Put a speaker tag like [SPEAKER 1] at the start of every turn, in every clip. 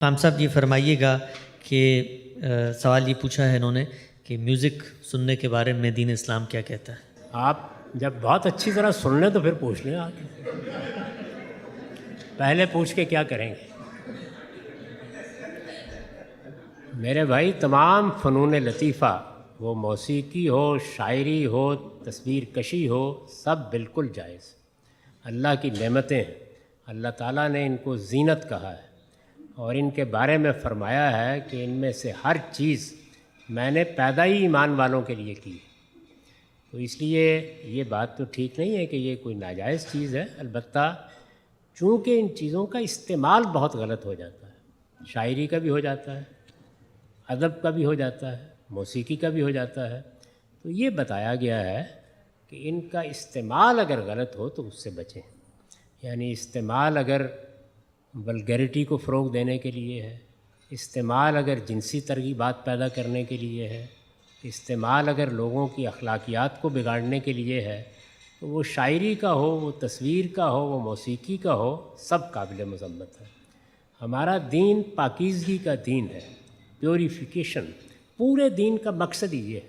[SPEAKER 1] خام صاحب یہ فرمائیے گا کہ سوال یہ پوچھا ہے انہوں نے کہ میوزک سننے کے بارے میں دین اسلام کیا کہتا ہے؟
[SPEAKER 2] آپ جب بہت اچھی طرح سن لیں تو پھر پوچھ لیں آگے، پہلے پوچھ کے کیا کریں گے؟ میرے بھائی، تمام فنون لطیفہ، وہ موسیقی ہو، شاعری ہو، تصویر کشی ہو، سب بالکل جائز، اللہ کی نعمتیں ہیں۔ اللہ تعالیٰ نے ان کو زینت کہا ہے اور ان کے بارے میں فرمایا ہے کہ ان میں سے ہر چیز میں نے پیدا ہی ایمان والوں کے لیے کی۔ تو اس لیے یہ بات تو ٹھیک نہیں ہے کہ یہ کوئی ناجائز چیز ہے، البتہ چونکہ ان چیزوں کا استعمال بہت غلط ہو جاتا ہے، شاعری کا بھی ہو جاتا ہے، ادب کا بھی ہو جاتا ہے، موسیقی کا بھی ہو جاتا ہے، تو یہ بتایا گیا ہے کہ ان کا استعمال اگر غلط ہو تو اس سے بچیں۔ یعنی استعمال اگر ولگیرٹی کو فروغ دینے کے لیے ہے، استعمال اگر جنسی ترغیبات پیدا کرنے کے لیے ہے، استعمال اگر لوگوں کی اخلاقیات کو بگاڑنے کے لیے ہے، تو وہ شاعری کا ہو، وہ تصویر کا ہو، وہ موسیقی کا ہو، سب قابل مذمت ہے۔ ہمارا دین پاکیزگی کا دین ہے، پیوریفیکیشن۔ پورے دین کا مقصد ہی یہ ہے،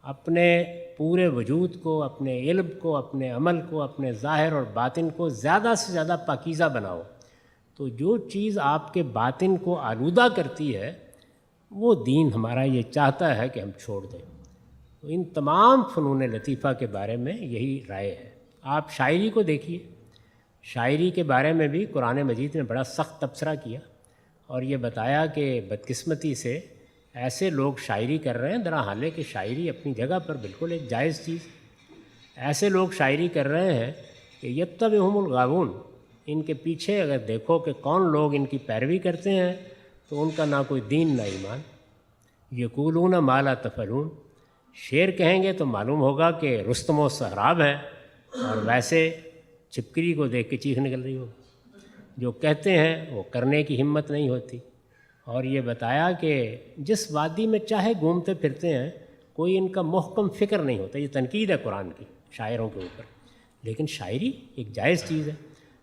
[SPEAKER 2] اپنے پورے وجود کو، اپنے علم کو، اپنے عمل کو، اپنے ظاہر اور باطن کو زیادہ سے زیادہ پاکیزہ بناؤ۔ تو جو چیز آپ کے باطن کو آلودہ کرتی ہے وہ دین ہمارا یہ چاہتا ہے کہ ہم چھوڑ دیں۔ تو ان تمام فنون لطیفہ کے بارے میں یہی رائے ہے۔ آپ شاعری کو دیکھیے، شاعری کے بارے میں بھی قرآن مجید نے بڑا سخت تبصرہ کیا اور یہ بتایا کہ بدقسمتی سے ایسے لوگ شاعری کر رہے ہیں، درحالے کہ شاعری اپنی جگہ پر بالکل ایک جائز چیز۔ ایسے لوگ شاعری کر رہے ہیں کہ یتبعہم الغاوون، ان کے پیچھے اگر دیکھو کہ کون لوگ ان کی پیروی کرتے ہیں تو ان کا نہ کوئی دین نہ ایمان۔ یقولون ما لا تفعلون، شعر کہیں گے تو معلوم ہوگا کہ رستم و سہراب ہے، اور ویسے چھپکلی کو دیکھ کے چیخ نکل رہی ہو۔ جو کہتے ہیں وہ کرنے کی ہمت نہیں ہوتی۔ اور یہ بتایا کہ جس وادی میں چاہے گھومتے پھرتے ہیں، کوئی ان کا محکم فکر نہیں ہوتا۔ یہ تنقید ہے قرآن کی شاعروں کے اوپر، لیکن شاعری ایک جائز چیز ہے۔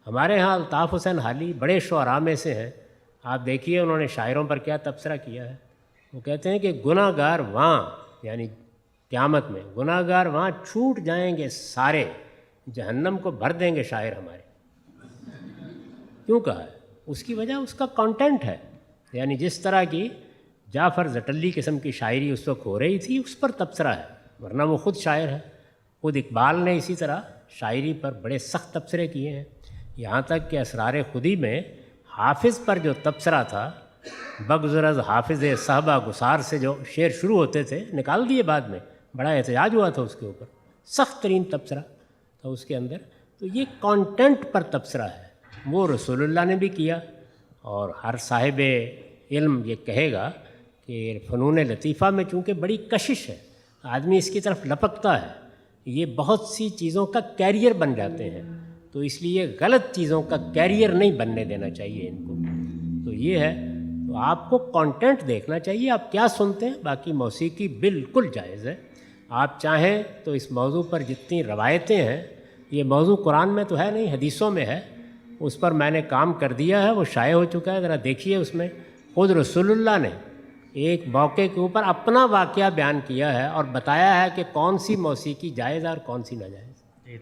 [SPEAKER 2] ہمارے ہاں الطاف حسین حالی بڑے شعراء میں سے ہیں، آپ دیکھیے انہوں نے شاعروں پر کیا تبصرہ کیا ہے۔ وہ کہتے ہیں کہ گناہ گار وہاں، یعنی قیامت میں گناہ گار وہاں چھوٹ جائیں گے سارے، جہنم کو بھر دیں گے شاعر ہمارے۔ کیوں کہا ہے؟ اس کی وجہ اس کا کانٹینٹ ہے، یعنی جس طرح کی جعفر زٹلی قسم کی شاعری اس وقت ہو رہی تھی اس پر تبصرہ ہے، ورنہ وہ خود شاعر ہے۔ خود اقبال نے اسی طرح شاعری پر بڑے سخت تبصرے کیے ہیں، یہاں تک کہ اسرار خودی میں حافظ پر جو تبصرہ تھا، بگذرز حافظ صحبہ گسار سے جو شعر شروع ہوتے تھے نکال دیے بعد میں، بڑا احتجاج ہوا تھا اس کے اوپر، سخت ترین تبصرہ تھا اس کے اندر۔ تو یہ کانٹینٹ پر تبصرہ ہے، وہ رسول اللہ نے بھی کیا، اور ہر صاحب علم یہ کہے گا کہ فنون لطیفہ میں چونکہ بڑی کشش ہے، آدمی اس کی طرف لپکتا ہے، یہ بہت سی چیزوں کا کیریئر بن جاتے ہیں، تو اس لیے غلط چیزوں کا کیریئر نہیں بننے دینا چاہیے ان کو۔ تو یہ ہے، تو آپ کو کانٹینٹ دیکھنا چاہیے، آپ کیا سنتے ہیں۔ باقی موسیقی بالکل جائز ہے، آپ چاہیں تو اس موضوع پر جتنی روایتیں ہیں، یہ موضوع قرآن میں تو ہے نہیں، حدیثوں میں ہے، اس پر میں نے کام کر دیا ہے، وہ شائع ہو چکا ہے، ذرا دیکھیے۔ اس میں خود رسول اللہ نے ایک موقع کے اوپر اپنا واقعہ بیان کیا ہے اور بتایا ہے کہ کون سی موسیقی جائز ہے اور کون سی ناجائز۔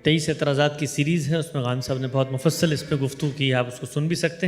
[SPEAKER 1] 23 اعتراضات کی سیریز ہے، اس میں غانم صاحب نے بہت مفصل اس پہ گفتگو کی ہے، آپ اس کو سن بھی سکتے ہیں۔